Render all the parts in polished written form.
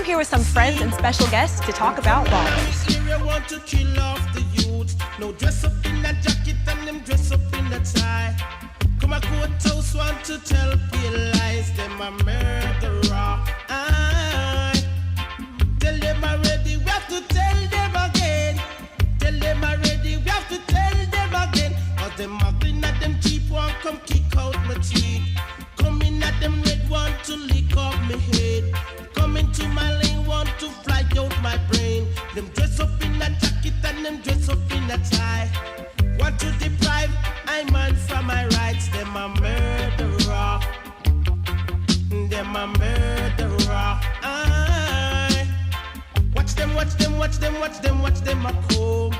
here with some friends and special guests to talk about ballers. Want to kill off the youth. No dress up in a jacket and them dress up in a tie. Come a courthouse want to tell pale lies. Them a murderer. Aye. Tell them already, we have to tell them again. Tell them already, we have to tell them again. Cause them muggling at them cheap one come kick out my teeth. Coming at them red want to lick up my head. Coming to my lane want to fly out my brain. Them dress up in a jacket and them dress up in a tie. Want to deprive I man from my rights. Them a murderer. Them a murderer. Aye. Watch them, watch them, watch them, watch them, watch them a come.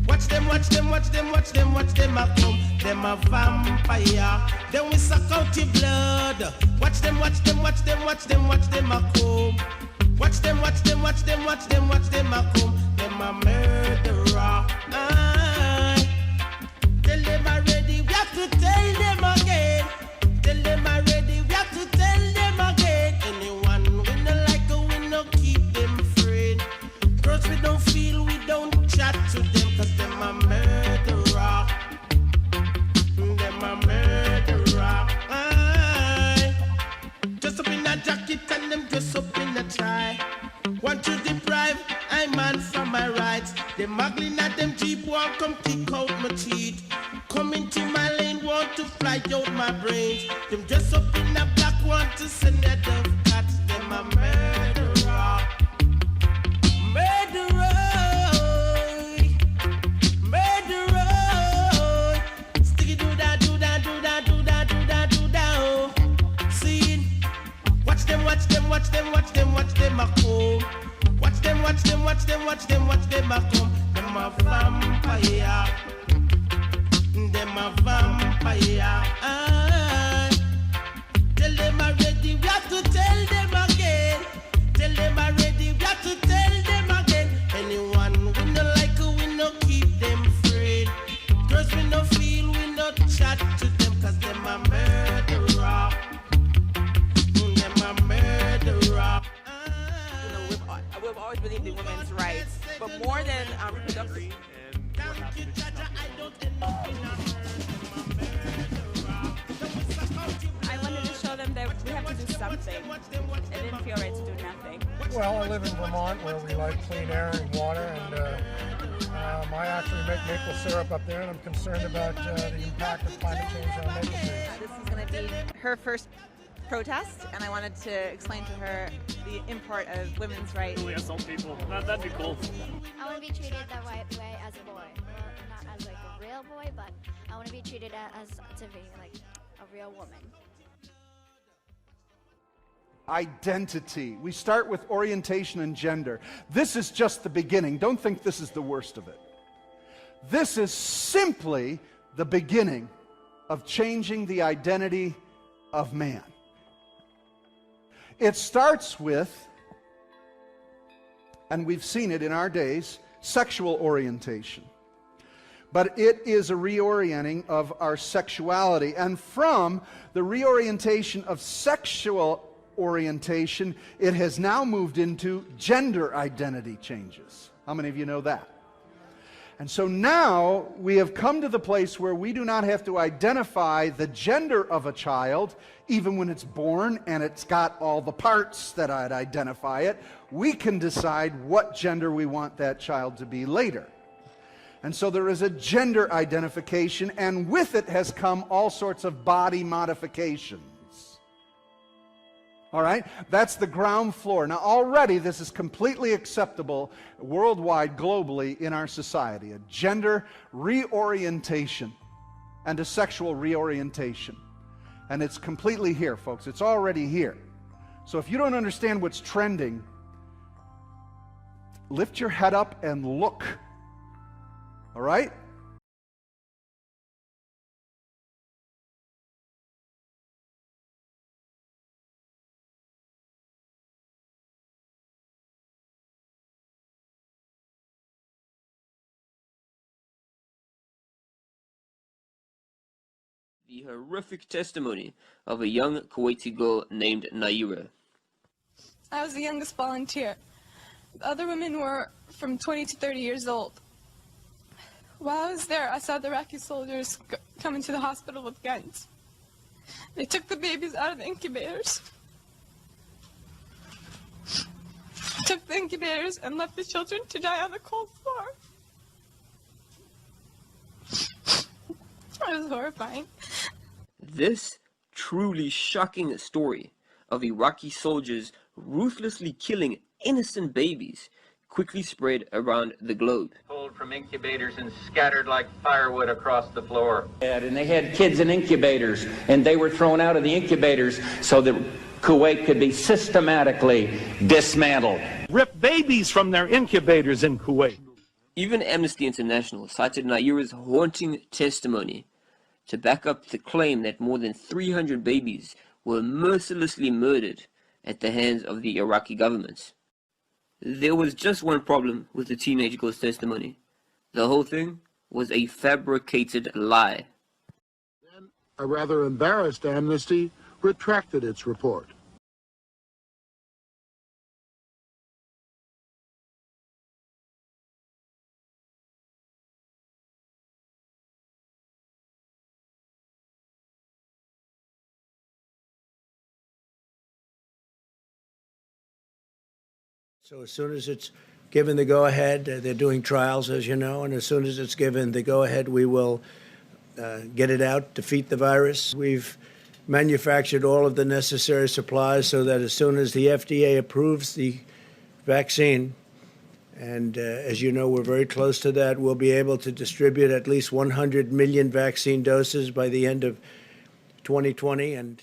Watch them, watch them, watch them, watch them, watch them a come. Them a vampire. Then we suck out your blood. Watch them, watch them, watch them, watch them, watch them a come. Watch them, watch them, watch them, watch them, watch them a come. Them a murderer. Aye. Tell them already, we have to tell them again. Tell them already, we have to tell them again. Anyone we no like, we no keep them afraid. Girls we don't feel, we don't chat to them, cause them a murderer. Them a murderer. Aye. Dress up in a jacket and them dress up in a tie. Want to deprive I man from my rights. Them muggling at them cheap want come kick out my teeth. Come into my lane want to fly out my brains. Them dress up in a black want to send a dove cat. Them a murderer. Murderer. Murderer. Sticky do da do da do da do da do da do da. Oh. See, watch them, watch them, watch them, watch them, watch them a come. Watch them, watch them, watch them, watch them, watch them a come. Them a vampire. Them a vampire. Aye. Tell them already, we have to tell them again. Tell them already, we have to tell them again. Anyone we no like, we no keep them afraid. Girls we no feel, we no chat to them, cause them a murderer. Them a murderer. We've always believed in women's rights, but more than reproductive. I wanted to show them that we have to do something. It didn't feel right to do nothing. Well, I live in Vermont where we like clean air and water, and I actually make maple syrup up there, and I'm concerned about the impact of climate change on maple trees. This is going to be her first protest, and I wanted to explain to her the import of women's rights. Really assault people. That'd be cool. I want to be treated the right way as a boy. Well, not as like a real boy, but I want to be treated as to be like a real woman. Identity. We start with orientation and gender. This is just the beginning. Don't think this is the worst of it. This is simply the beginning of changing the identity of man. It starts with, and we've seen it in our days, sexual orientation. But it is a reorienting of our sexuality. And from the reorientation of sexual orientation, it has now moved into gender identity changes. How many of you know that? And so now we have come to the place where we do not have to identify the gender of a child, even when it's born and it's got all the parts that I'd identify it. We can decide what gender we want that child to be later. And so there is a gender identification, and with it has come all sorts of body modifications. All right? That's the ground floor. Now already this is completely acceptable worldwide, globally in our society. A gender reorientation and a sexual reorientation. And it's completely here, folks. It's already here. So if you don't understand what's trending, lift your head up and look. All right? The horrific testimony of a young Kuwaiti girl named Naira. I was the youngest volunteer. The other women were from 20 to 30 years old. While I was there, I saw the Iraqi soldiers come into the hospital with guns. They took the babies out of the incubators. Took the incubators and left the children to die on the cold floor. It was horrifying. This truly shocking story of Iraqi soldiers ruthlessly killing innocent babies quickly spread around the globe. Pulled from incubators and scattered like firewood across the floor. And they had kids in incubators, and they were thrown out of the incubators so that Kuwait could be systematically dismantled. Rip babies from their incubators in Kuwait. Even Amnesty International cited Naira's haunting testimony to back up the claim that more than 300 babies were mercilessly murdered at the hands of the Iraqi government. There was just one problem with the teenage girl's testimony. The whole thing was a fabricated lie. Then a rather embarrassed Amnesty retracted its report. So as soon as it's given the go-ahead, they're doing trials, as you know, and as soon as it's given the go-ahead, we will get it out, defeat the virus. We've manufactured all of the necessary supplies so that as soon as the FDA approves the vaccine, and as you know, we're very close to that, we'll be able to distribute at least 100 million vaccine doses by the end of 2020. And